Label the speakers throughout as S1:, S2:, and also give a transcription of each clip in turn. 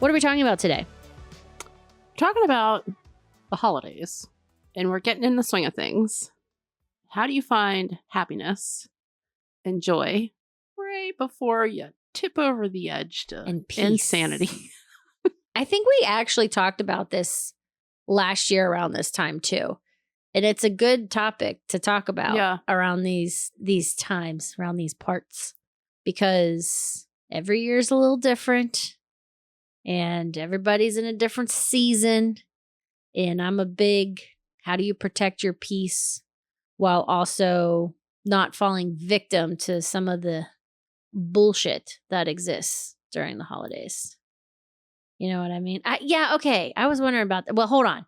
S1: What are we talking about today?
S2: Talking about the holidays, and we're getting in the swing of things. How do you find happiness and joy right before you tip over the edge to
S1: And peace.
S2: insanity?
S1: I think we actually talked about this last year around this time too. And it's a good topic to talk about around these times, around these parts, because every year is a little different and everybody's in a different season. And I'm a big, how do you protect your peace while also not falling victim to some of the bullshit that exists during the holidays? You know what I mean? Okay. I was wondering about that. Well, hold on.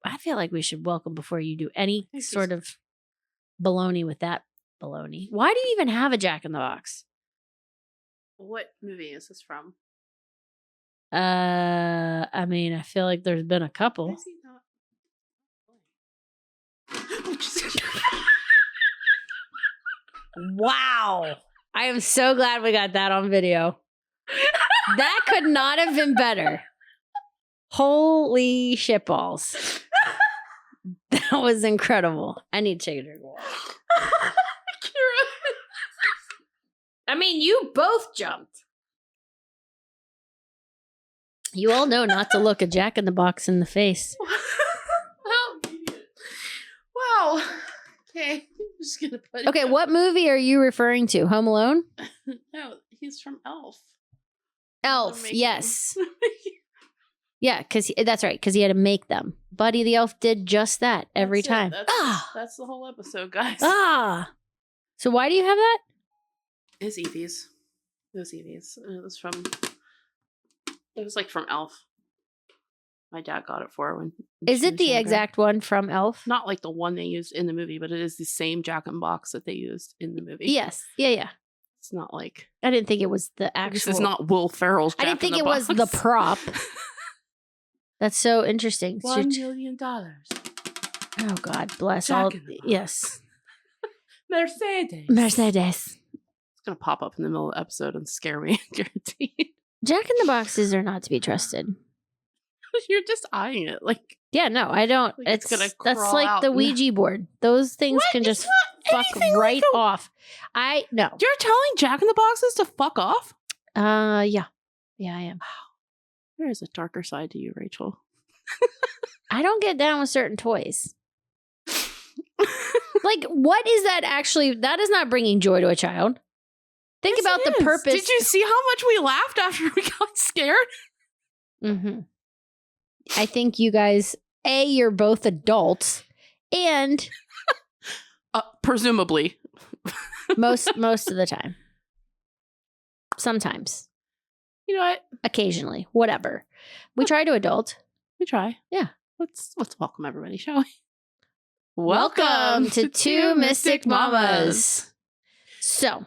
S1: I feel like we should welcome before you do any sort of baloney with that baloney. Why do you even have a Jack in the Box?
S2: What movie is this from?
S1: I mean, I feel like there's been a couple.
S2: Is he not?
S1: Wow. I am so glad we got that on video. That could not have been better. Holy shitballs. That was incredible. I need to take a drink of water.
S2: Keira.
S1: I mean, you both jumped. You all know not to look a Jack in the Box in the face.
S2: Wow. Okay. I'm just gonna put
S1: Okay, what movie are you referring to? Home Alone?
S2: No, he's from Elf.
S1: Elf, yes. Yeah, because that's right, because he had to make them. Buddy the Elf did just that every time.
S2: That's the whole episode, guys.
S1: So why do you have that?
S2: It's Evie's. It was Evie's. It was like from Elf. My dad got it for her when
S1: Is
S2: she
S1: it
S2: was
S1: the
S2: younger.
S1: exact one from Elf?
S2: Not like the one they used in the movie, but it is the same Jack in the Box that they used in the movie.
S1: Yes. Yeah.
S2: It's not like...
S1: I didn't think it was the actual...
S2: It's not Will Ferrell's Jack
S1: I didn't think
S2: in
S1: it
S2: the
S1: was
S2: Box.
S1: the prop. That's so interesting.
S2: $1 million.
S1: Oh, God bless
S2: Jack
S1: all...
S2: in the Box.
S1: Yes.
S2: Mercedes. It's going to pop up in the middle of the episode and scare me, guaranteed.
S1: Jack in the Boxes are not to be trusted.
S2: You're just eyeing it. Like,
S1: yeah, no, I don't.
S2: Like it's gonna
S1: that's
S2: crawl
S1: like
S2: out
S1: the
S2: and-
S1: Ouija board. Those things can
S2: It's
S1: just
S2: not
S1: fuck
S2: anything
S1: right
S2: like
S1: off. No.
S2: You're telling Jack in the Boxes to fuck off?
S1: Yeah. Yeah, I am.
S2: There is a darker side to you, Rachel.
S1: I don't get down with certain toys. Like, what is that actually? That is not bringing joy to a child. Think
S2: Yes,
S1: about
S2: it
S1: the
S2: is.
S1: purpose.
S2: Did you see how much we laughed after we got scared?
S1: Mm-hmm. I think you guys, you're both adults, and
S2: Presumably.
S1: most of the time. Sometimes.
S2: You know what?
S1: Occasionally. Whatever. We try to adult.
S2: We try.
S1: Yeah.
S2: Let's welcome everybody, shall we?
S1: Welcome to Two Mystic Mamas. So,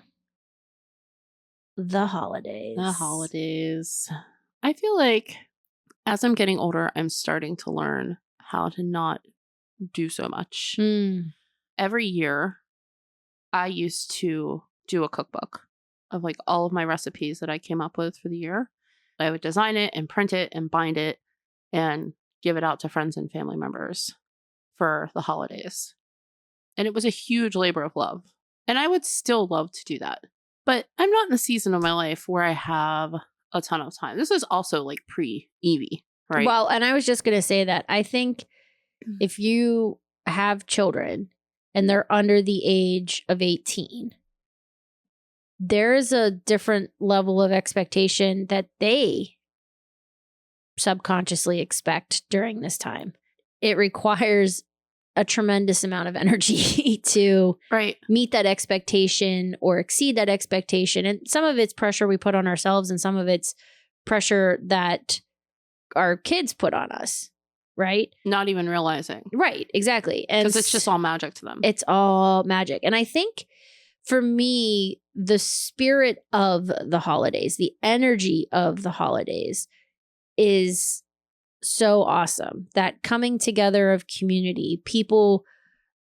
S1: the holidays.
S2: The holidays. I feel like as I'm getting older, I'm starting to learn how to not do so much. Every year, I used to do a cookbook of like all of my recipes that I came up with for the year. I would design it and print it and bind it and give it out to friends and family members for the holidays. And it was a huge labor of love. And I would still love to do that. But I'm not in the season of my life where I have a ton of time. This is also like pre-Evie, right?
S1: Well, and I was just going to say that I think if you have children and they're under the age of 18, there's a different level of expectation that they subconsciously expect during this time. It requires a tremendous amount of energy to meet that expectation or exceed that expectation. And some of it's pressure we put on ourselves and some of it's pressure that our kids put on us, right?
S2: Not even realizing.
S1: Right, exactly. And
S2: because it's just all magic to them.
S1: It's all magic. And I think for me, the spirit of the holidays, the energy of the holidays is so awesome. That coming together of community, people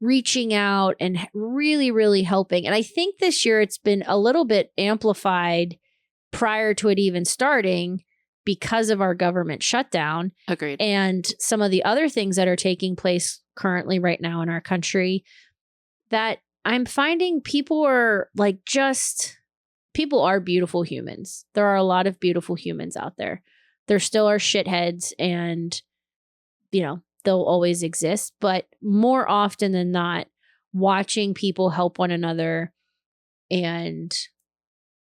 S1: reaching out and really, really helping. And I think this year it's been a little bit amplified prior to it even starting because of our government shutdown.
S2: Agreed.
S1: And some of the other things that are taking place currently right now in our country, that I'm finding people are people are beautiful humans. There are a lot of beautiful humans out there. There still are shitheads, and, they'll always exist. But more often than not, watching people help one another and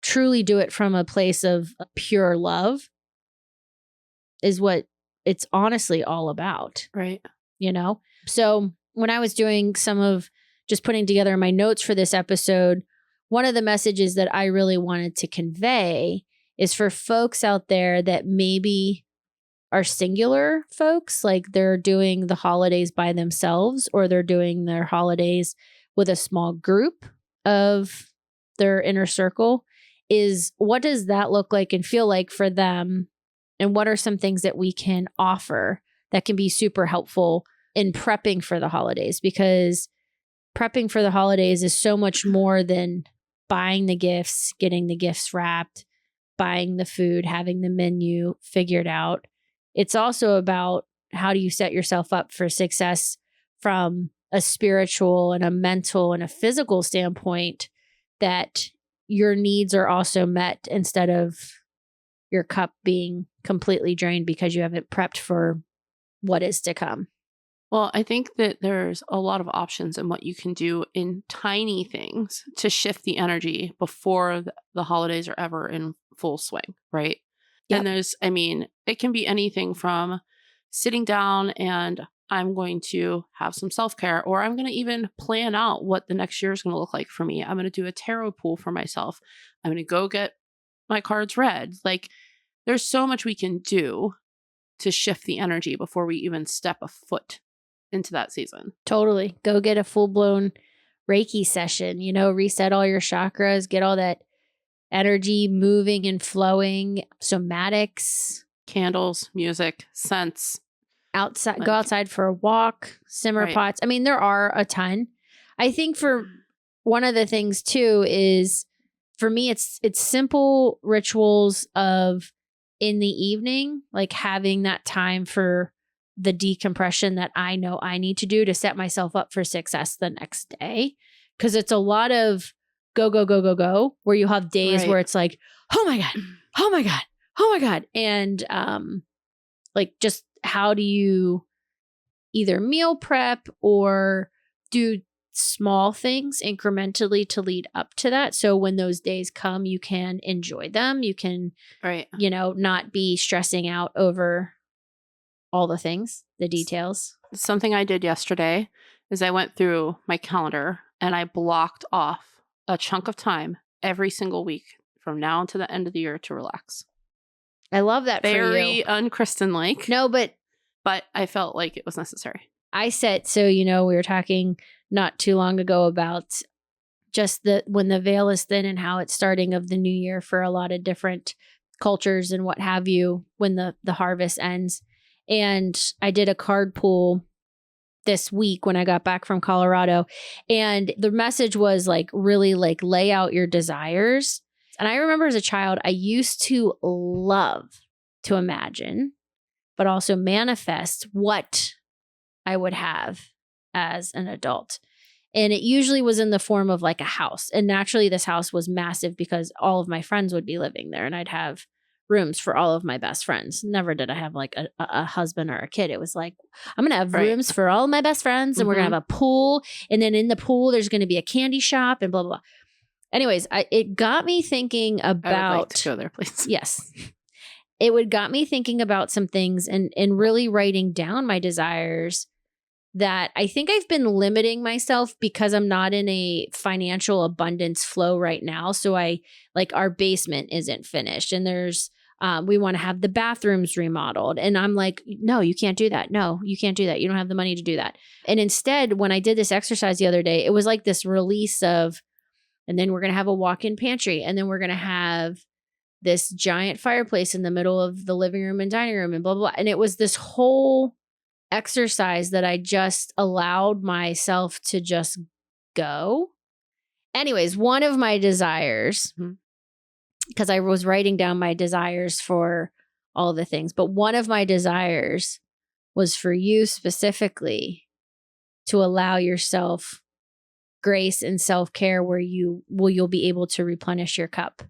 S1: truly do it from a place of pure love is what it's honestly all about.
S2: Right.
S1: So when I was doing some of just putting together my notes for this episode, one of the messages that I really wanted to convey is for folks out there that maybe are singular folks, like they're doing the holidays by themselves, or they're doing their holidays with a small group of their inner circle, is what does that look like and feel like for them? And what are some things that we can offer that can be super helpful in prepping for the holidays? Because prepping for the holidays is so much more than buying the gifts, getting the gifts wrapped, buying the food, having the menu figured out. It's also about how do you set yourself up for success from a spiritual and a mental and a physical standpoint, that your needs are also met instead of your cup being completely drained because you haven't prepped for what is to come.
S2: Well, I think that there's a lot of options in what you can do in tiny things to shift the energy before the holidays are ever in full swing, right? Yep. And it can be anything from sitting down and I'm going to have some self-care, or I'm going to even plan out what the next year is going to look like for me. I'm going to do a tarot pool for myself. I'm going to go get my cards read. Like, there's so much we can do to shift the energy before we even step a foot into that season.
S1: Totally. Go get a full-blown Reiki session, reset all your chakras, get all that energy moving and flowing, somatics.
S2: Candles, music, scents.
S1: Outside, go outside for a walk, simmer
S2: right.
S1: pots. There are a ton. I think for one of the things too is, for me, it's simple rituals of in the evening, like having that time for the decompression that I know I need to do to set myself up for success the next day. Because it's a lot of go, go, go, go, go, where you have days
S2: right.
S1: where it's like, oh my God, oh my God, oh my God. And just how do you either meal prep or do small things incrementally to lead up to that? So when those days come, you can enjoy them. You can,
S2: right.
S1: Not be stressing out over all the things, the details.
S2: Something I did yesterday is I went through my calendar and I blocked off a chunk of time every single week from now until the end of the year to relax.
S1: I love that for you.
S2: Very un-Krystyn-like.
S1: No, but
S2: I felt like it was necessary.
S1: We were talking not too long ago about just when the veil is thin and how it's starting of the new year for a lot of different cultures and what have you when the harvest ends. And I did a card pool this week when I got back from Colorado. And the message was really lay out your desires. And I remember as a child, I used to love to imagine, but also manifest what I would have as an adult. And it usually was in the form of a house. And naturally, this house was massive because all of my friends would be living there and I'd have rooms for all of my best friends. Never did I have a husband or a kid. It was I'm going to have rooms for all of my best friends, and we're going to have a pool. And then in the pool, there's going to be a candy shop and blah, blah, blah. Anyways, it got me thinking about...
S2: I would like to go there, please.
S1: Yes. It got me thinking about some things and really writing down my desires that I think I've been limiting myself because I'm not in a financial abundance flow right now. So our basement isn't finished and there's, we want to have the bathrooms remodeled. And I'm like, no, you can't do that. No, you can't do that. You don't have the money to do that. And instead, when I did this exercise the other day, it was like this release of, and then we're going to have a walk-in pantry. And then we're going to have this giant fireplace in the middle of the living room and dining room and blah, blah, blah. And it was this whole exercise that I just allowed myself to just go. Anyways, one of my desires because I was writing down my desires for all the things. But one of my desires was for you specifically to allow yourself grace and self-care where you'll be able to replenish your cup.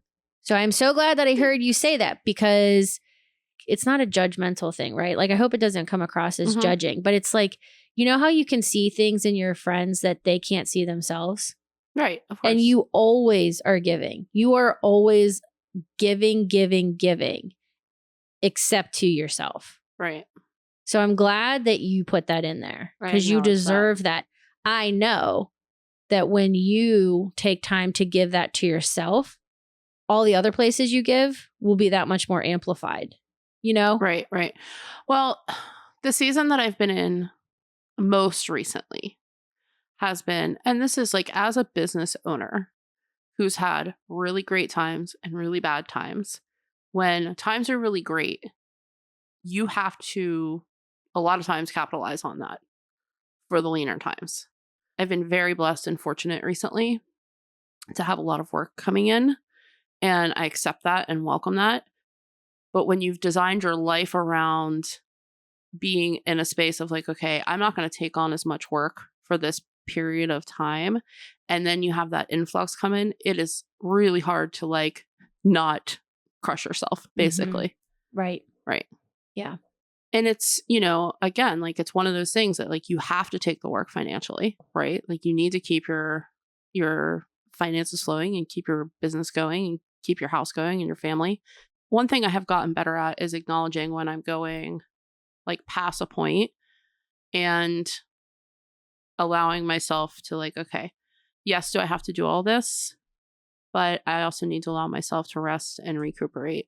S1: So I'm so glad that I heard you say that, because it's not a judgmental thing, right? Like, I hope it doesn't come across as judging, but it's like, you know how you can see things in your friends that they can't see themselves?
S2: Right. Of course.
S1: And you always are giving. You are always giving, except to yourself.
S2: Right.
S1: So I'm glad that you put that in there, because you deserve that. I know that when you take time to give that to yourself, all the other places you give will be that much more amplified, you know?
S2: Right. Well, the season that I've been in most recently has been, and this is like as a business owner who's had really great times and really bad times, when times are really great, you have to a lot of times capitalize on that for the leaner times. I've been very blessed and fortunate recently to have a lot of work coming in, and I accept that and welcome that. But when you've designed your life around being in a space of like, okay, I'm not going to take on as much work for this period of time, and then you have that influx come in, it is really hard to like not crush yourself, basically.
S1: Right.
S2: Yeah. And it's, again, like it's one of those things that like you have to take the work financially, right? Like you need to keep your finances flowing and keep your business going and keep your house going and your family. One thing I have gotten better at is acknowledging when I'm going like past a point and allowing myself to like, okay, yes, do I have to do all this? But I also need to allow myself to rest and recuperate.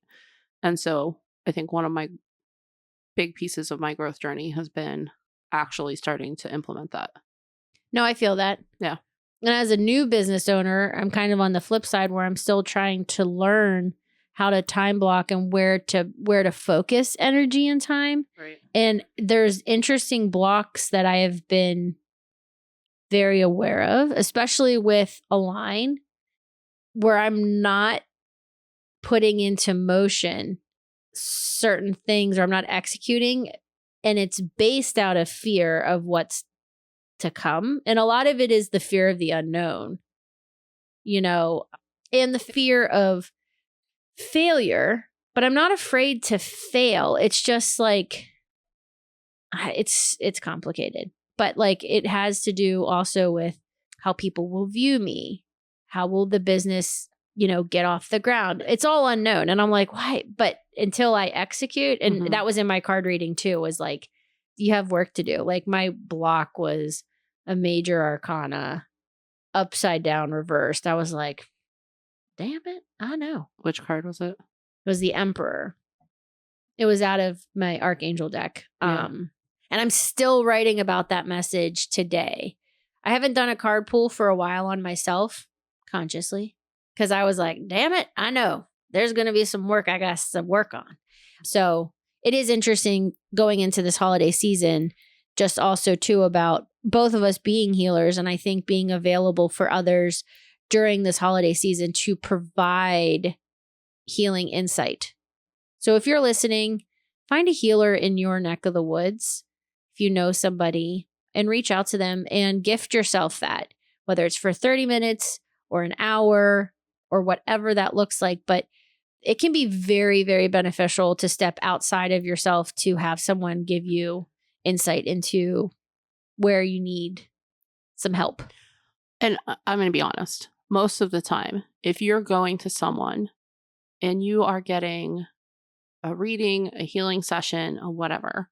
S2: And so I think one of my big pieces of my growth journey has been actually starting to implement that.
S1: No, I feel that.
S2: Yeah.
S1: And as a new business owner, I'm kind of on the flip side where I'm still trying to learn how to time block and where to focus energy and time.
S2: Right.
S1: And there's interesting blocks that I have been very aware of, especially with Align, where I'm not putting into motion certain things, or I'm not executing, and it's based out of fear of what's to come. And a lot of it is the fear of the unknown, and the fear of failure, but I'm not afraid to fail. It's just like, it's complicated, but like it has to do also with how people will view me. How will the business, get off the ground? It's all unknown. And I'm like, why? But until I execute, and that was in my card reading too, was like, you have work to do. Like my block was a major arcana, upside down, reversed. I was like, damn it, I know.
S2: Which card was it?
S1: It was the Emperor. It was out of my Archangel deck.
S2: Yeah.
S1: And I'm still writing about that message today. I haven't done a card pull for a while on myself consciously, because I was like, damn it, I know there's going to be some work I got to work on. So it is interesting going into this holiday season, just also too about both of us being healers, and I think being available for others during this holiday season to provide healing insight. So if you're listening, find a healer in your neck of the woods. If you know somebody, and reach out to them and gift yourself that, whether it's for 30 minutes or an hour or whatever that looks like. But it can be very, very beneficial to step outside of yourself to have someone give you insight into where you need some help.
S2: And I'm going to be honest. Most of the time, if you're going to someone and you are getting a reading, a healing session, or whatever,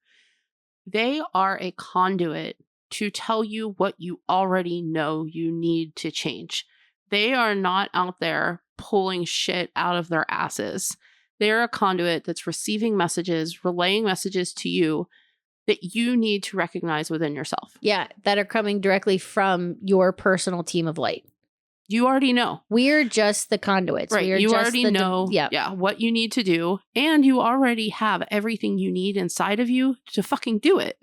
S2: they are a conduit to tell you what you already know you need to change. They are not out there pulling shit out of their asses. They're a conduit that's receiving messages, relaying messages to you that you need to recognize within yourself.
S1: Yeah, that are coming directly from your personal team of light.
S2: You already know.
S1: We're just the conduits.
S2: Right. You already know what you need to do. And you already have everything you need inside of you to fucking do it.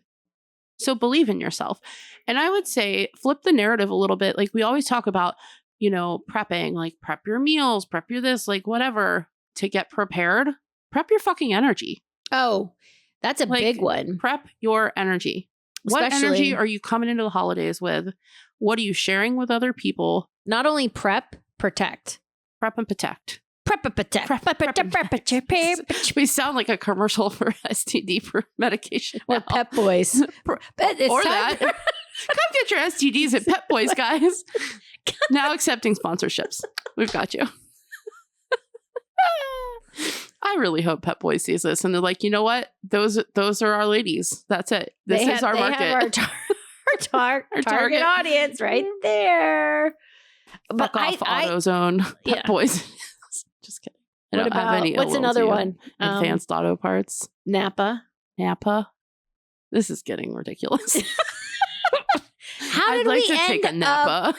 S2: So believe in yourself. And I would say flip the narrative a little bit. Like we always talk about prepping, like prep your meals, prep your this, like whatever to get prepared. Prep your fucking energy.
S1: Oh, that's a big one.
S2: Prep your energy. What energy are you coming into the holidays with? What are you sharing with other people?
S1: Not only prep, protect.
S2: Prep and protect.
S1: Prep and protect.
S2: We sound like a commercial for STD for medication.
S1: Or Pep Boys.
S2: Or that. Come get your STDs at Pep Boys, guys. Now accepting sponsorships. We've got you. I really hope Pep Boys sees this and they're like, you know what? Those are our ladies. That's it. This is our market.
S1: Have our target audience right there.
S2: Fuck off AutoZone Pep Boys. Just kidding. I don't have any.
S1: What's another one?
S2: Advanced auto parts.
S1: Napa.
S2: This is getting ridiculous.
S1: I'd like to take a Napa.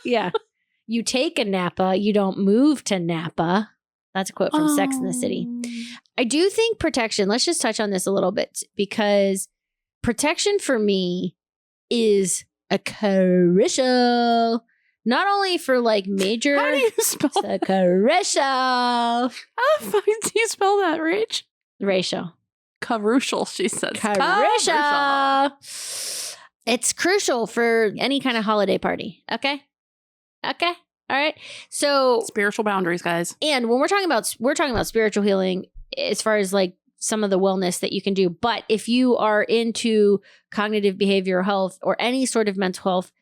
S1: Yeah. You take a Napa. You don't move to Napa. That's a quote from Sex and the City. I do think protection, let's just touch on this a little bit, because protection for me is a crucial, not only for like major.
S2: How do you spell that?
S1: Crucial.
S2: How the fuck do you spell that, Rach?
S1: Racial.
S2: Crucial, she said.
S1: Crucial. It's crucial for any kind of holiday party. Okay. All right. So
S2: spiritual boundaries, guys.
S1: And when we're talking about spiritual healing as far as like some of the wellness that you can do. But if you are into cognitive behavioral health or any sort of mental health,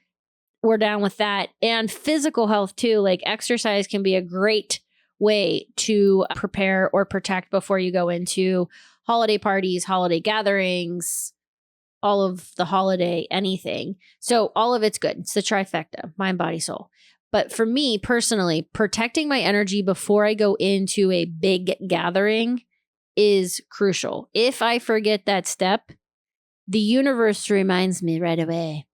S1: we're down with that. And physical health too. Like exercise can be a great way to prepare or protect before you go into holiday parties, holiday gatherings, all of the holiday anything. So all of it's good. It's the trifecta, mind, body, soul. But for me personally, protecting my energy before I go into a big gathering is crucial. If I forget that step, the universe reminds me right away,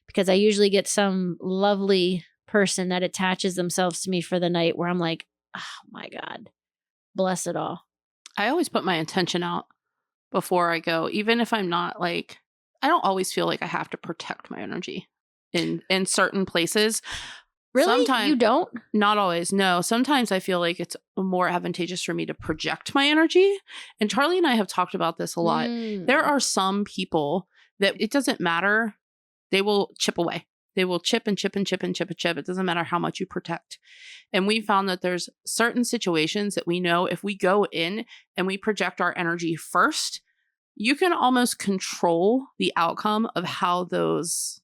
S1: because I usually get some lovely person that attaches themselves to me for the night where I'm like, oh my God, bless it all.
S2: I always put my intention out before I go, even if I'm not like, I don't always feel like I have to protect my energy in certain places.
S1: Really?
S2: Sometimes,
S1: you don't?
S2: Not always. No. Sometimes I feel like it's more advantageous for me to project my energy. And Charlie and I have talked about this a lot. There are some people that it doesn't matter. They will chip away. They will chip and chip and chip and chip and chip. It doesn't matter how much you protect. And we found that there's certain situations that we know if we go in and we project our energy first, you can almost control the outcome of how those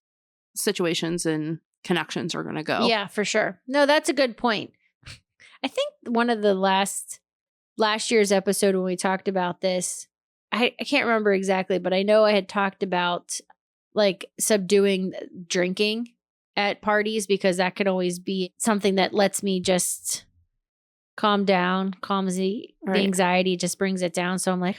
S2: situations and connections are going to go.
S1: Yeah, for sure. No, that's a good point. I think one of the last year's episode when we talked about this, I can't remember exactly, but I know I had talked about like subduing drinking at parties, because that can always be something that lets me just calm down, calms the anxiety, just brings it down. So I'm like,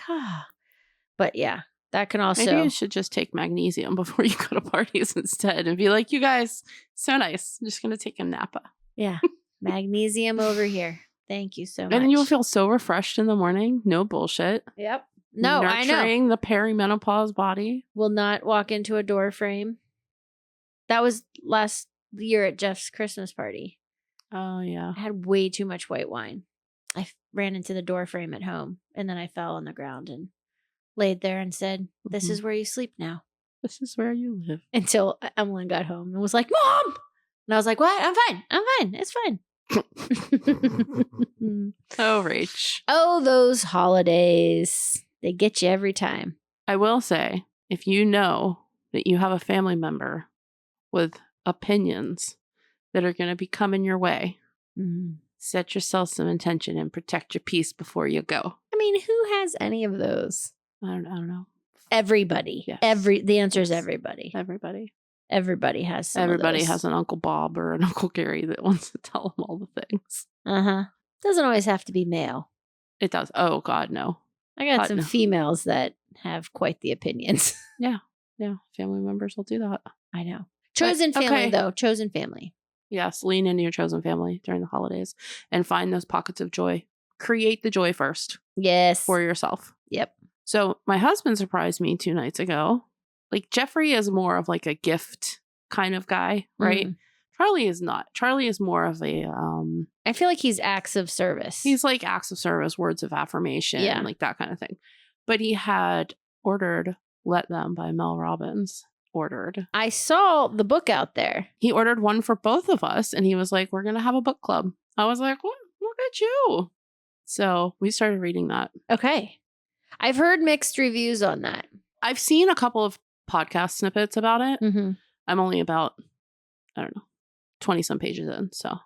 S1: But yeah, that can also.
S2: Maybe you should just take magnesium before you go to parties instead and be like, you guys, so nice. I'm just going to take a Napa.
S1: Yeah. Magnesium over here. Thank you so much.
S2: And then you'll feel so refreshed in the morning. No bullshit.
S1: Yep. No, I know.
S2: Nurturing the perimenopause body.
S1: Will not walk into a door frame. That was last year at Jeff's Christmas party.
S2: Oh, yeah.
S1: I had way too much white wine. I ran into the door frame at home, and then I fell on the ground and laid there and said, this is where you sleep now.
S2: This is where you live.
S1: Until Emily got home and was like, Mom! And I was like, what? I'm fine. It's fine.
S2: Oh, Rach.
S1: Oh, those holidays. They get you every time.
S2: I will say, if you know that you have a family member with opinions that are going to be coming your way, set yourself some intention and protect your peace before you go.
S1: I mean, who has any of those?
S2: I don't know.
S1: Everybody.
S2: Yes.
S1: The answer is everybody. Everybody has some
S2: Everybody
S1: of those.
S2: has an Uncle Bob or an Uncle Gary that wants to tell them all the things.
S1: Doesn't always have to be male.
S2: It does. Oh, God, no.
S1: I got some females that have quite the opinions.
S2: Yeah. Family members will do that.
S1: I know. Chosen family, though. Chosen family.
S2: Yes. Lean into your chosen family during the holidays and find those pockets of joy. Create the joy first.
S1: Yes.
S2: For yourself.
S1: Yep.
S2: So my husband surprised me 2 nights ago. Like Jeffrey is more of like a gift kind of guy, right? Charlie is not. Charlie is more of a
S1: I feel like he's acts of service.
S2: He's like acts of service, words of affirmation, like that kind of thing. But he had ordered Let Them by Mel Robbins.
S1: I saw the book out there.
S2: He ordered one for both of us, and he was like, we're going to have a book club. I was like, what? Look at you. So we started reading that.
S1: Okay. I've heard mixed reviews on that.
S2: I've seen a couple of podcast snippets about it.
S1: Mm-hmm.
S2: I'm only about, 20 some pages in. So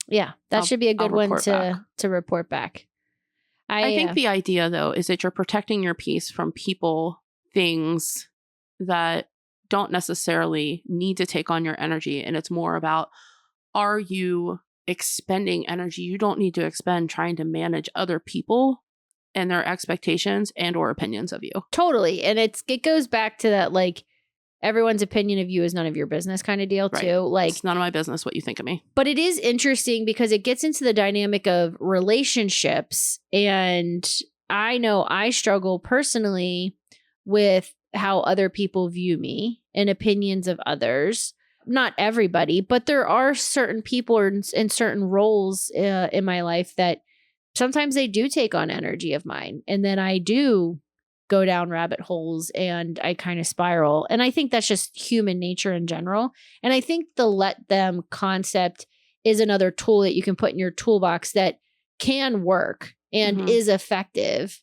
S1: yeah, that should be a good one to report back.
S2: I think the idea, though, is that you're protecting your peace from people, things that don't necessarily need to take on your energy. And it's more about, are you expending energy you don't need to expend trying to manage other people and their expectations and or opinions of you? Totally.
S1: And it goes back to that, like, everyone's opinion of you is none of your business kind of deal, too. Like,
S2: it's none of my business what you think of me.
S1: But it is interesting because it gets into the dynamic of relationships. And I know I struggle personally with how other people view me and opinions of others. Not everybody, but there are certain people in certain roles in my life that sometimes they do take on energy of mine. And then I do go down rabbit holes and I kind of spiral. And I think that's just human nature in general. And I think the let them concept is another tool that you can put in your toolbox that can work and is effective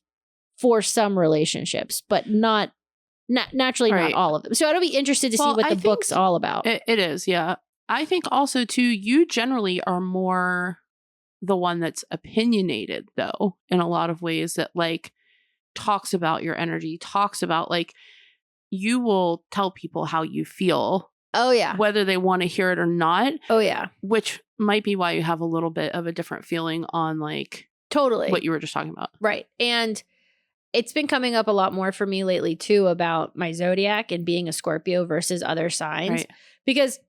S1: for some relationships, but naturally not all of them. So I'd be interested to see what the book's all about.
S2: It is, yeah. I think also, too, you generally are more the one that's opinionated, though, in a lot of ways, that like talks about your energy, talks about like you will tell people how you feel.
S1: Oh, yeah.
S2: Whether they want to hear it or not.
S1: Oh, yeah.
S2: Which might be why you have a little bit of a different feeling on like
S1: totally
S2: what you were just talking about.
S1: Right. And it's been coming up a lot more for me lately, too, about my zodiac and being a Scorpio versus other signs.
S2: Right.
S1: Because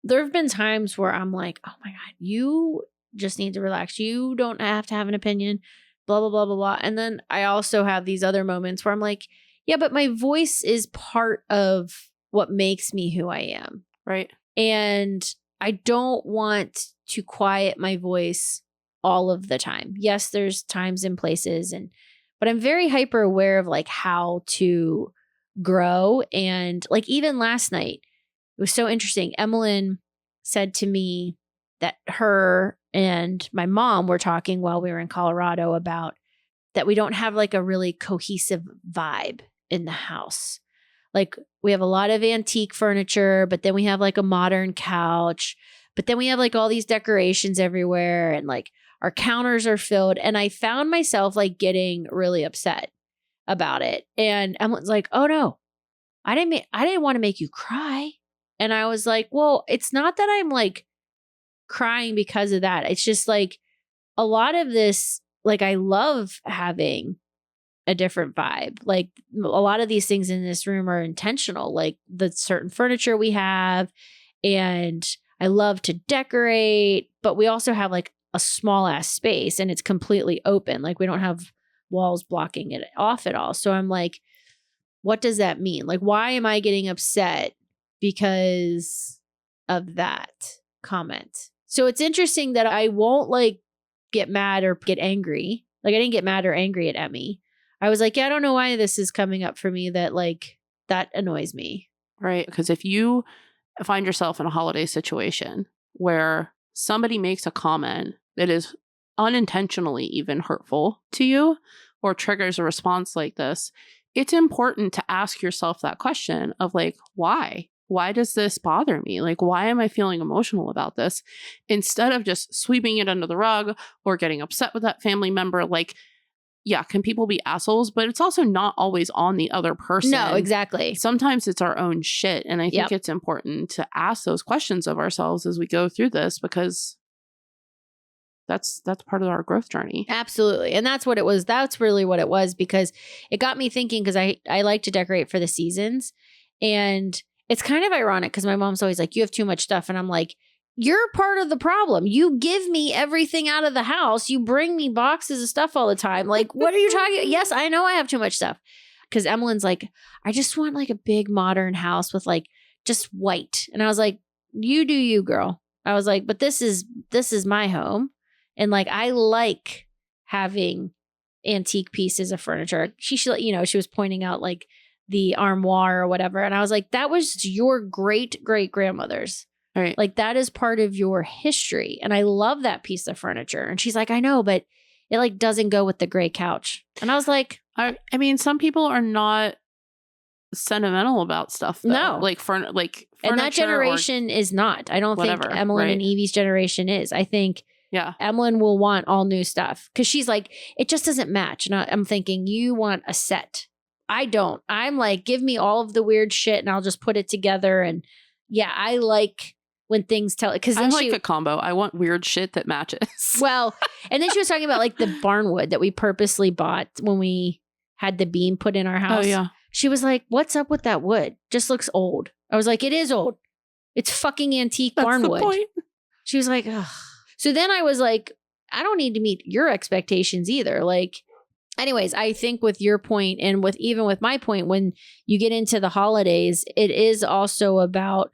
S1: there have been times where I'm like, oh, my God, you just need to relax. You don't have to have an opinion, blah, blah, blah, blah, blah. And then I also have these other moments where I'm like, yeah, but my voice is part of what makes me who I am.
S2: Right.
S1: And I don't want to quiet my voice all of the time. Yes, there's times and places but I'm very hyper aware of like how to grow. And like even last night, it was so interesting. Emmeline said to me that her and my mom were talking while we were in Colorado about that we don't have like a really cohesive vibe in the house. Like we have a lot of antique furniture, but then we have like a modern couch, but then we have like all these decorations everywhere and like our counters are filled. And I found myself like getting really upset about it. And Emmeline's like, oh no, I didn't want to make you cry. And I was like, well, it's not that I'm like crying because of that. It's just like a lot of this, like I love having a different vibe. Like a lot of these things in this room are intentional, like the certain furniture we have. And I love to decorate, but we also have like a small ass space and it's completely open. Like we don't have walls blocking it off at all. So I'm like, what does that mean? Like, why am I getting upset because of that comment? So it's interesting that I won't like get mad or get angry. Like I didn't get mad or angry at Emmy. I was like, yeah, I don't know why this is coming up for me that like that annoys me.
S2: Right. Because if you find yourself in a holiday situation where somebody makes a comment that is unintentionally even hurtful to you or triggers a response like this, it's important to ask yourself that question of like, why? Why does this bother me? Like, why am I feeling emotional about this? Instead of just sweeping it under the rug or getting upset with that family member, like, yeah, can people be assholes? But it's also not always on the other person.
S1: No, exactly.
S2: Sometimes it's our own shit. And I think it's important to ask those questions of ourselves as we go through this because that's part of our growth journey.
S1: Absolutely. And that's what it was. That's really what it was because it got me thinking because I like to decorate for the seasons. And it's kind of ironic because my mom's always like, you have too much stuff. And I'm like, you're part of the problem. You give me everything out of the house. You bring me boxes of stuff all the time. Like, what are you talking about? Yes, I know I have too much stuff. Because Emmeline's like, I just want like a big modern house with like just white. And I was like, you do you, girl. I was like, but this is my home. And like, I like having antique pieces of furniture. She was pointing out like the armoire or whatever. And I was like, that was your great grandmother's.
S2: Right.
S1: Like that is part of your history. And I love that piece of furniture. And she's like, I know, but it like doesn't go with the gray couch. And I was like,
S2: I mean, some people are not sentimental about stuff though.
S1: No.
S2: Like furniture,
S1: and that generation is not. I don't think Emmeline and Evie's generation is. I think Emmeline will want all new stuff because she's like, it just doesn't match. And I'm thinking, you want a set. I don't. I'm like, give me all of the weird shit and I'll just put it together. And yeah, I like when things tell because
S2: I like a combo. I want weird shit that matches.
S1: Well, and then she was talking about like the barnwood that we purposely bought when we had the beam put in our house.
S2: Oh yeah.
S1: She was like, what's up with that wood? Just looks old. I was like, it is old. It's fucking antique barnwood.
S2: That's the point.
S1: She was like, ugh. So then I was like, I don't need to meet your expectations either. Like, anyways, I think with your point and even with my point, when you get into the holidays, it is also about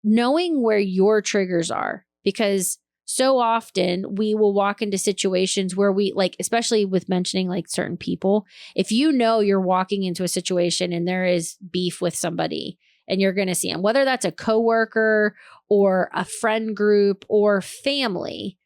S1: knowing where your triggers are, because so often we will walk into situations where we like, especially with mentioning like certain people, if you know you're walking into a situation and there is beef with somebody and you're going to see them, whether that's a coworker or a friend group or family,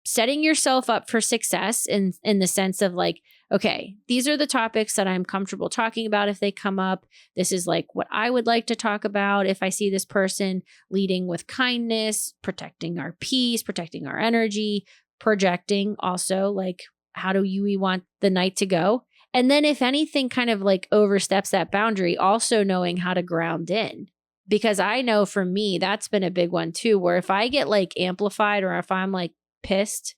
S1: setting yourself up for success in the sense of like, okay, these are the topics that I'm comfortable talking about if they come up. This is like what I would like to talk about if I see this person, leading with kindness, protecting our peace, protecting our energy, projecting also like how do we want the night to go? And then if anything kind of like oversteps that boundary, also knowing how to ground in. Because I know for me, that's been a big one too, where if I get like amplified or if I'm like pissed,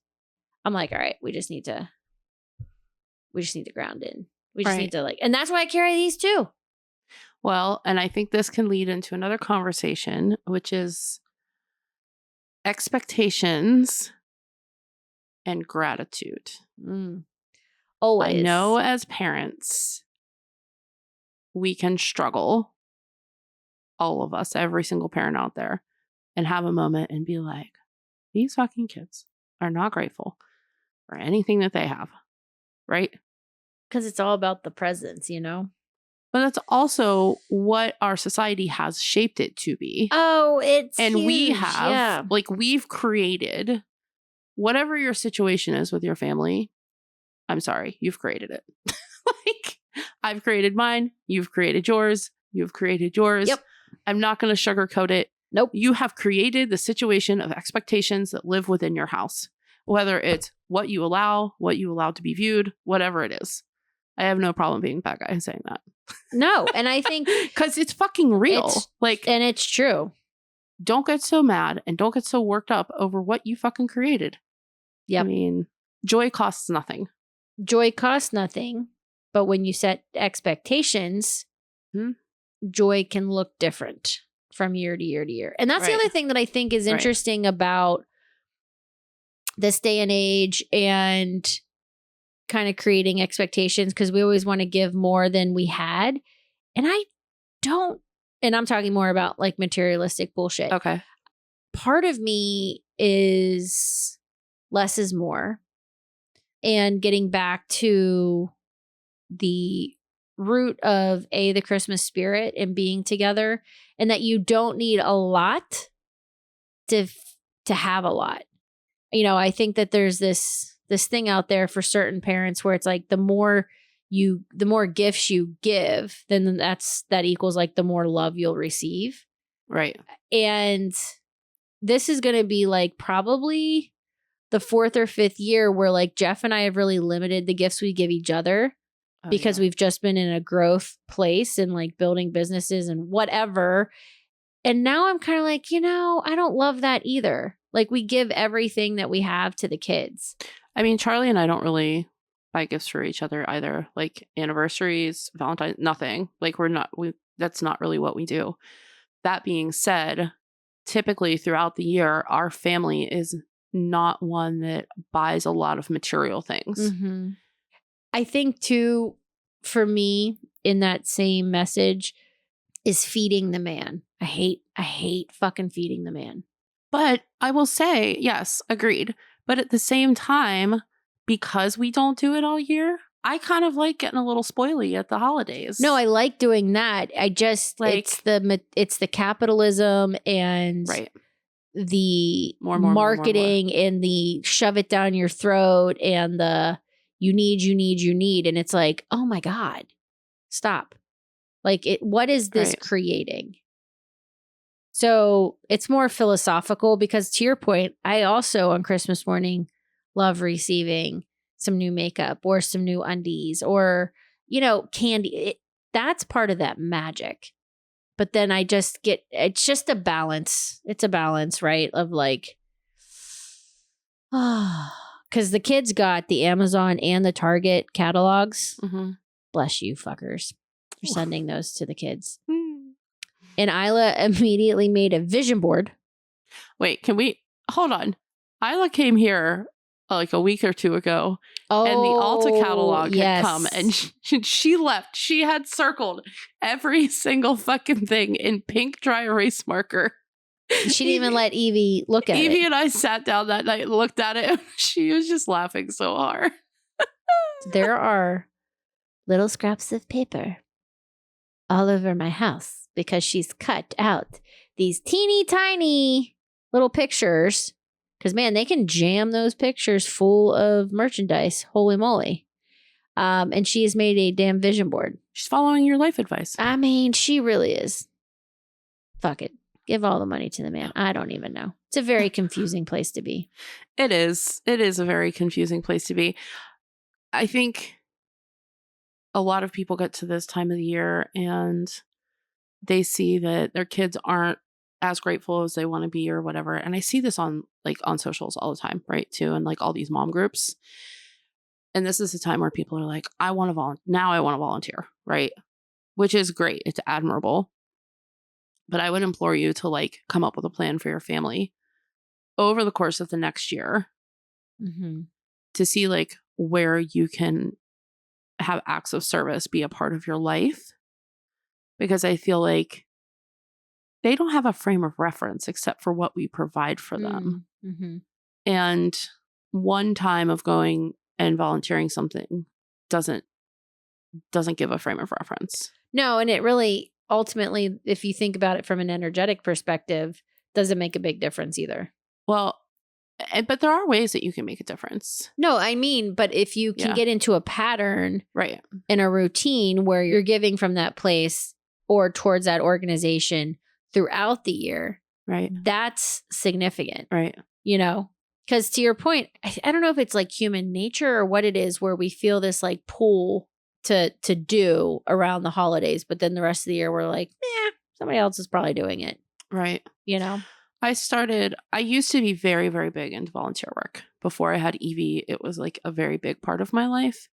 S1: I'm like, all right, we just need to ground in. We just need to like, and that's why I carry these too.
S2: Well, and I think this can lead into another conversation, which is expectations and gratitude.
S1: Always.
S2: I know as parents, we can struggle, all of us, every single parent out there, and have a moment and be like, these fucking kids are not grateful for anything that they have. Right?
S1: Because it's all about the presence, you know?
S2: But that's also what our society has shaped it to be.
S1: Oh, it's
S2: and
S1: huge.
S2: We have, like, we've created whatever your situation is with your family. I'm sorry, you've created it. Like, I've created mine. You've created yours. You've created yours.
S1: Yep.
S2: I'm not going to sugarcoat it.
S1: Nope.
S2: You have created the situation of expectations that live within your house. Whether it's what you allow to be viewed, whatever it is. I have no problem being that guy and saying that.
S1: No, and I think
S2: because it's fucking real.
S1: And it's true.
S2: Don't get so mad and don't get so worked up over what you fucking created.
S1: Yeah,
S2: I mean, joy costs nothing.
S1: Joy costs nothing, but when you set expectations, joy can look different from year to year to year. And that's the other thing that I think is interesting about this day and age and kind of creating expectations, because we always want to give more than we had. And I don't, and I'm talking more about like materialistic bullshit.
S2: Okay.
S1: Part of me is less is more, and getting back to the root of the Christmas spirit and being together, and that you don't need a lot to have a lot. You know, I think that there's this thing out there for certain parents where it's like the more gifts you give, then that equals like the more love you'll receive.
S2: Right.
S1: And this is going to be like probably the 4th or 5th year where like Jeff and I have really limited the gifts we give each other because we've just been in a growth place and like building businesses and whatever. And now I'm kind of like, I don't love that either. Like, we give everything that we have to the kids.
S2: I mean, Charlie and I don't really buy gifts for each other either. Like anniversaries, Valentine's, nothing. Like that's not really what we do. That being said, typically throughout the year, our family is not one that buys a lot of material things.
S1: Mm-hmm. I think too, for me, in that same message, is feeding the man. I hate fucking feeding the man.
S2: But I will say, yes, agreed. But at the same time, because we don't do it all year, I kind of like getting a little spoily at the holidays.
S1: No, I like doing that. I just like it's the capitalism and the marketing and the shove it down your throat and the you need. And it's like, oh my God, stop. Like what is this creating? So it's more philosophical because to your point, I also on Christmas morning love receiving some new makeup or some new undies or, candy. That's part of that magic. But then I just it's just a balance. It's a balance, right? Of like, because the kids got the Amazon and the Target catalogs. Mm-hmm. Bless you, fuckers, for sending those to the kids. And Isla immediately made a vision board.
S2: Wait, hold on. Isla came here like a week or two ago. And the Ulta catalog had come and she left. She had circled every single fucking thing in pink dry erase marker.
S1: She didn't even let Evie look at it.
S2: Evie and I sat down that night and looked at it. She was just laughing so hard.
S1: There are little scraps of paper all over my house because she's cut out these teeny tiny little pictures. Because, man, they can jam those pictures full of merchandise. Holy moly. And she has made a damn vision board.
S2: She's following your life advice.
S1: I mean, she really is. Fuck it. Give all the money to the man. I don't even know. It's a very confusing place to be.
S2: It is. It is a very confusing place to be. I think a lot of people get to this time of the year and they see that their kids aren't as grateful as they want to be or whatever. And I see this on socials all the time, right? Too. And like all these mom groups. And this is a time where people are like, I want to volunteer, right? Which is great. It's admirable. But I would implore you to like come up with a plan for your family over the course of the next year to see like where you can have acts of service be a part of your life. Because I feel like they don't have a frame of reference except for what we provide for them. Mm-hmm. And one time of going and volunteering something doesn't give a frame of reference.
S1: No, and it really ultimately, if you think about it from an energetic perspective, doesn't make a big difference either.
S2: Well, but there are ways that you can make a difference.
S1: No, I mean, but if you can get into a pattern,
S2: right,
S1: in a routine where you're giving from that place or towards that organization throughout the year,
S2: right,
S1: that's significant,
S2: right?
S1: Because to your point, I don't know if it's like human nature or what it is where we feel this like pull to do around the holidays, but then the rest of the year we're like, somebody else is probably doing it,
S2: right? I used to be very, very big into volunteer work. Before I had Evie, it was like a very big part of my life.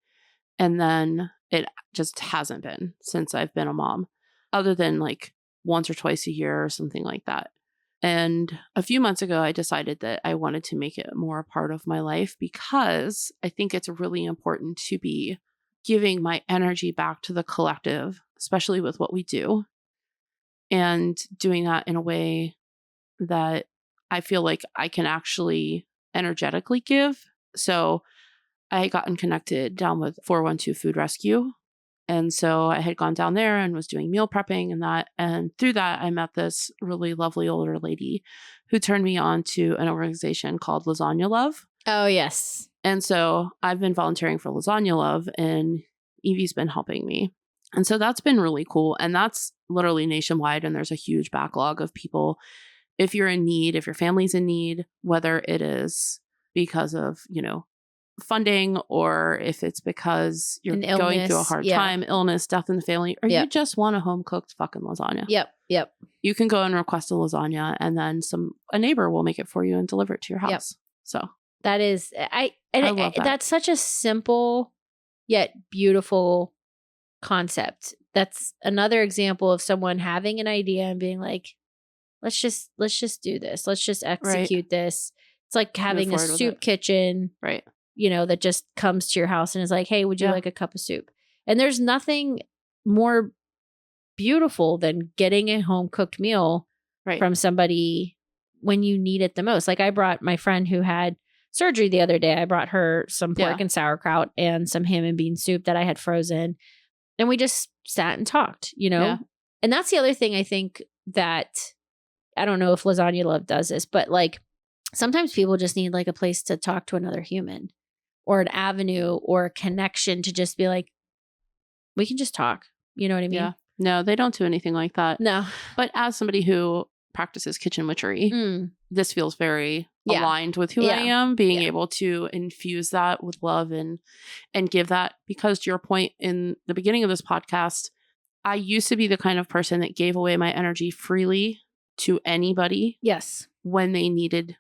S2: And then it just hasn't been since I've been a mom, other than like once or twice a year or something like that. And a few months ago, I decided that I wanted to make it more a part of my life because I think it's really important to be giving my energy back to the collective, especially with what we do, and doing that in a way that I feel like I can actually energetically give. So I had gotten connected down with 412 Food Rescue. And so I had gone down there and was doing meal prepping and that. And through that, I met this really lovely older lady who turned me on to an organization called Lasagna Love.
S1: Oh, yes.
S2: And so I've been volunteering for Lasagna Love and Evie's been helping me. And so that's been really cool. And that's literally nationwide. And there's a huge backlog of people. If you're in need, if your family's in need, whether it is because of, funding or if it's because you're going through a hard time, illness, death in the family, or you just want a home cooked fucking lasagna.
S1: Yep.
S2: You can go and request a lasagna and then a neighbor will make it for you and deliver it to your house. Yep. So
S1: that is, I love that. That's such a simple yet beautiful concept. That's another example of someone having an idea and being like, let's just do this. Let's just execute this. It's like having a soup kitchen,
S2: right?
S1: That just comes to your house and is like, hey, would you like a cup of soup? And there's nothing more beautiful than getting a home cooked meal from somebody when you need it the most. Like I brought my friend who had surgery the other day. I brought her some pork and sauerkraut and some ham and bean soup that I had frozen. And we just sat and talked, you know? Yeah. And that's the other thing I think that, I don't know if Lasagna Love does this, but like sometimes people just need like a place to talk to another human or an avenue or a connection to just be like, we can just talk. You know what I mean?
S2: Yeah. No, they don't do anything like that.
S1: No.
S2: But as somebody who practices kitchen witchery, this feels very aligned with who I am, being able to infuse that with love and give that, because to your point in the beginning of this podcast, I used to be the kind of person that gave away my energy freely to anybody.
S1: Yes.
S2: When they needed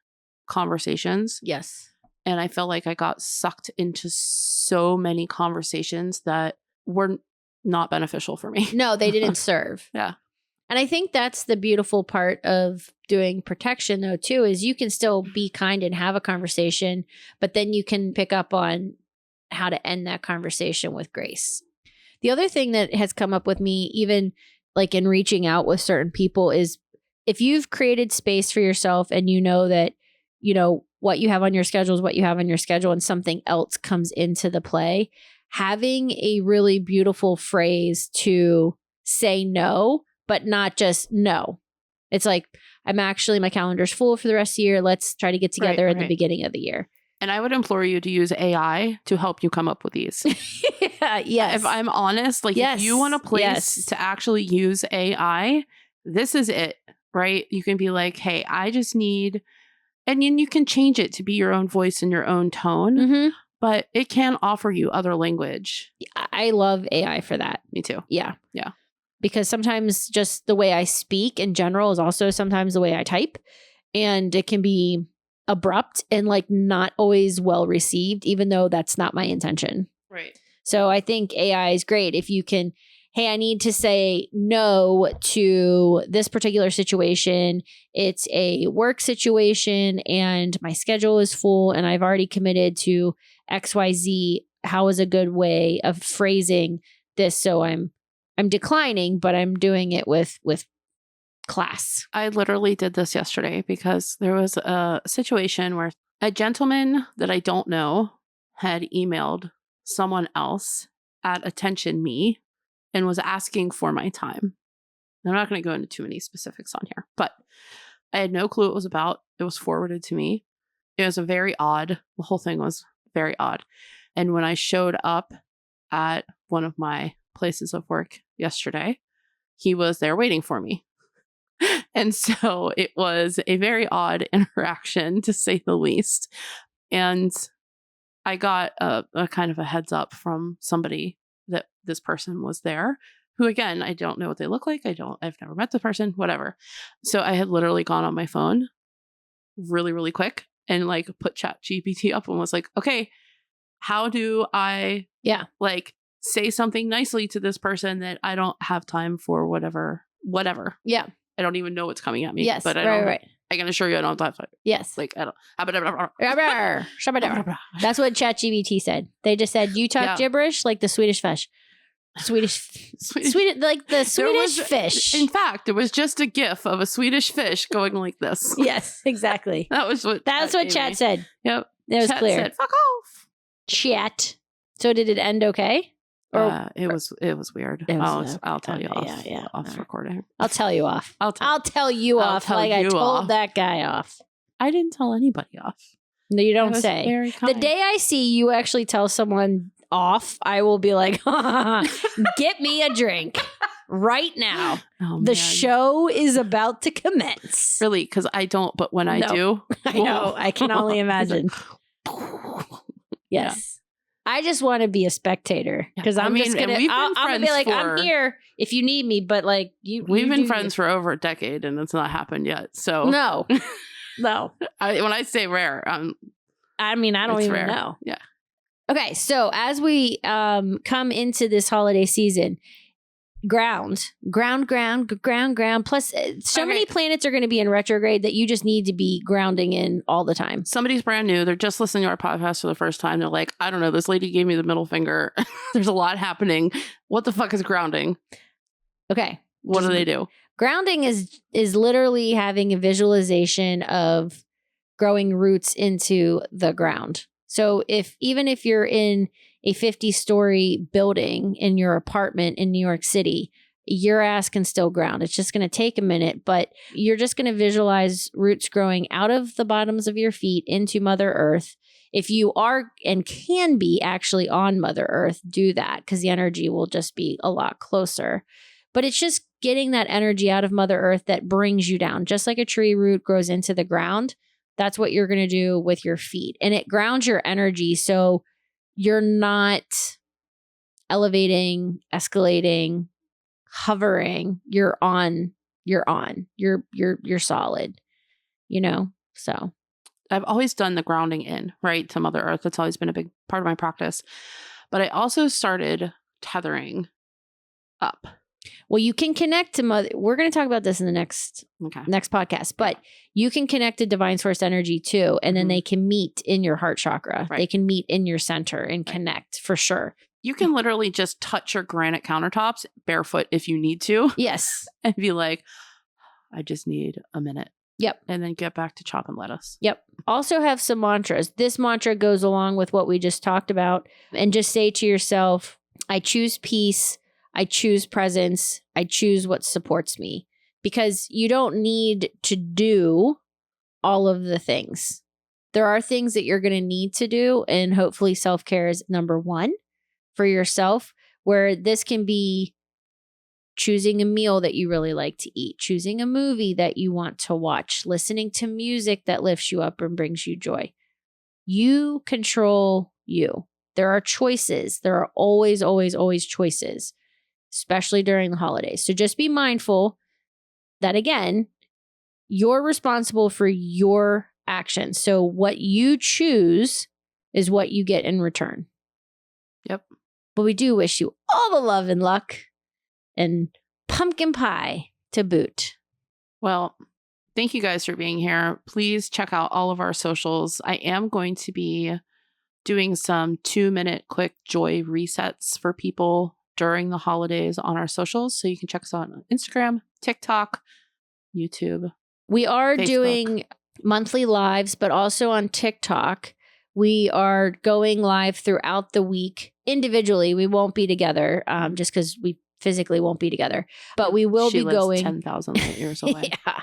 S2: conversations.
S1: Yes.
S2: And I felt like I got sucked into so many conversations that were not beneficial for me.
S1: No, they didn't serve.
S2: Yeah.
S1: And I think that's the beautiful part of doing protection, though, too, is you can still be kind and have a conversation, but then you can pick up on how to end that conversation with grace. The other thing that has come up with me, even like in reaching out with certain people, is if you've created space for yourself and you know that, you know, what you have on your schedule is what you have on your schedule and something else comes into the play, having a really beautiful phrase to say no, but not just no. It's like, my calendar's full for the rest of the year. Let's try to get together in the beginning of the year.
S2: And I would implore you to use AI to help you come up with these.
S1: Yes.
S2: If I'm honest, like if you want a place to actually use AI, this is it, right? You can be like, hey, I just need, and then you can change it to be your own voice and your own tone, but it can offer you other language.
S1: I love AI for that.
S2: Me too.
S1: Yeah.
S2: Yeah.
S1: Because sometimes just the way I speak in general is also sometimes the way I type. And it can be abrupt and like not always well received, even though that's not my intention.
S2: Right.
S1: So I think AI is great if you can, hey, I need to say no to this particular situation. It's a work situation and my schedule is full and I've already committed to XYZ. How is a good way of phrasing this? So I'm declining, but I'm doing it with class.
S2: I literally did this yesterday because there was a situation where a gentleman that I don't know had emailed someone else at Attention Me and was asking for my time. I'm not going to go into too many specifics on here, but I had no clue what it was about. It was forwarded to me. It was the whole thing was very odd. And when I showed up at one of my places of work yesterday, he was there waiting for me. And so it was a very odd interaction, to say the least. And I got a kind of a heads up from somebody that this person was there, who, again, I don't know what they look like. I've never met the person, whatever. So I had literally gone on my phone really, really quick and like put ChatGPT up and was like, okay, how do I like say something nicely to this person that I don't have time for, whatever.
S1: Yeah.
S2: I don't even know what's coming at me.
S1: Yes.
S2: But
S1: Right.
S2: I can assure you I don't have time.
S1: Yes.
S2: Like, I don't.
S1: That's what ChatGPT said. They just said, you talk gibberish like the Swedish fish. Like the Swedish fish.
S2: In fact, there was just a GIF of a Swedish fish going like this.
S1: Yes, exactly.
S2: That's what
S1: Chat said.
S2: Yep.
S1: It was
S2: Chat
S1: clear.
S2: Said, fuck off.
S1: Chat. So did it end okay?
S2: It was weird. I'll tell you off recording.
S1: I'll tell you off.
S2: I'll
S1: tell you off like I told that guy off.
S2: I didn't tell anybody off.
S1: No, you don't say.
S2: Very kind.
S1: The day I see you actually tell someone off, I will be like, get me a drink right now. The show is about to commence.
S2: Really? Because I don't, but when I do.
S1: I know. I can only imagine. Yes. Yeah. I just want to be a spectator because I'm just gonna. I'm gonna be like, I'm here if you need me, but like
S2: we've been friends for over a decade, and it's not happened yet. So
S1: no.
S2: When I say rare,
S1: I don't even
S2: rare.
S1: know.
S2: Yeah.
S1: Okay, so as we come into this holiday season, ground. Plus, many planets are going to be in retrograde that you just need to be grounding in all the time.
S2: Somebody's brand new. They're just listening to our podcast for the first time. They're like, I don't know. This lady gave me the middle finger. There's a lot happening. What the fuck is grounding?
S1: Okay.
S2: What do they do?
S1: Grounding is literally having a visualization of growing roots into the ground. So even if you're in a 50-story building in your apartment in New York City, your ass can still ground. It's just going to take a minute, but you're just going to visualize roots growing out of the bottoms of your feet into Mother Earth. If you are and can be actually on Mother Earth, do that because the energy will just be a lot closer. But it's just getting that energy out of Mother Earth that brings you down. Just like a tree root grows into the ground, that's what you're going to do with your feet. And it grounds your energy so you're not elevating, escalating, hovering. You're solid, so.
S2: I've always done the grounding in, right, to Mother Earth. That's always been a big part of my practice. But I also started tethering up.
S1: Well, you can connect to Mother. We're going to talk about this in the next podcast, but you can connect to divine source energy too. And then they can meet in your heart chakra. Right. They can meet in your center and connect for sure.
S2: You can literally just touch your granite countertops barefoot if you need to.
S1: Yes.
S2: And be like, I just need a minute.
S1: Yep.
S2: And then get back to chopping lettuce.
S1: Yep. Also have some mantras. This mantra goes along with what we just talked about. And just say to yourself, I choose peace. I choose presence. I choose what supports me. Because you don't need to do all of the things. There are things that you're going to need to do. And hopefully self-care is number one for yourself, where this can be choosing a meal that you really like to eat, choosing a movie that you want to watch, listening to music that lifts you up and brings you joy. You control you. There are choices. There are always, always, always choices, especially during the holidays. So just be mindful that, again, you're responsible for your actions. So what you choose is what you get in return.
S2: Yep.
S1: But we do wish you all the love and luck and pumpkin pie to boot.
S2: Well, thank you guys for being here. Please check out all of our socials. I am going to be doing some 2-minute quick joy resets for people during the holidays on our socials. So you can check us out on Instagram, TikTok, YouTube.
S1: We are
S2: Facebook.
S1: doing monthly lives, but also on TikTok. We are going live throughout the week individually. We won't be together just because we physically won't be together, but we will be going
S2: 10,000 light years away.
S1: Yeah.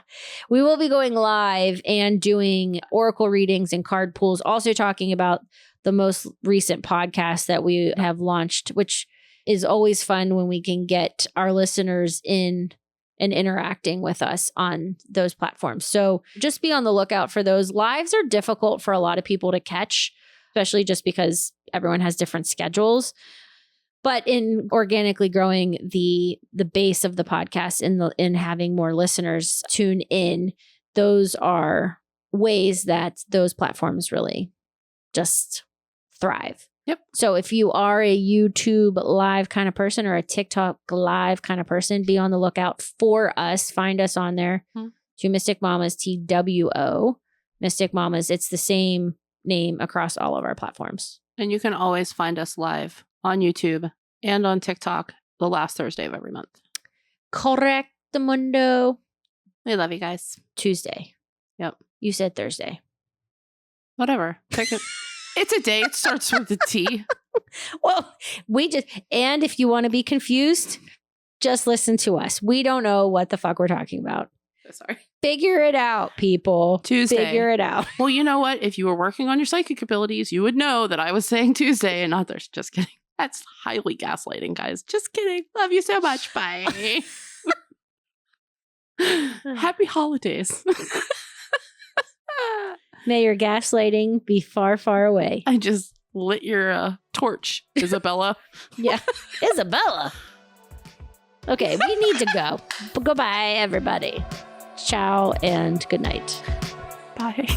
S1: We will be going live and doing oracle readings and card pulls, also talking about the most recent podcast that we have launched, which is always fun when we can get our listeners in and interacting with us on those platforms. So just be on the lookout for those. Lives are difficult for a lot of people to catch, especially just because everyone has different schedules. But in organically growing the base of the podcast in having more listeners tune in, those are ways that those platforms really just thrive.
S2: Yep.
S1: So if you are a YouTube live kind of person or a TikTok live kind of person, be on the lookout for us. Find us on there. Two Mystic Mamas, TWO. Mystic Mamas. It's the same name across all of our platforms.
S2: And you can always find us live on YouTube and on TikTok the last Thursday of every month.
S1: Correctamundo.
S2: We love you guys.
S1: Tuesday.
S2: Yep.
S1: You said Thursday.
S2: Whatever. Pick it. It's a day. It starts with a T.
S1: Well, and if you want to be confused, just listen to us. We don't know what the fuck we're talking about.
S2: Sorry.
S1: Figure it out, people.
S2: Tuesday.
S1: Figure it out.
S2: Well, you know what? If you were working on your psychic abilities, you would know that I was saying Tuesday and not Thursday. Just kidding. That's highly gaslighting, guys. Just kidding. Love you so much. Bye. Happy holidays.
S1: May your gaslighting be far, far away.
S2: I just lit your torch, Isabella.
S1: Yeah. Isabella. Okay, we need to go. Goodbye, everybody. Ciao and good night.
S2: Bye.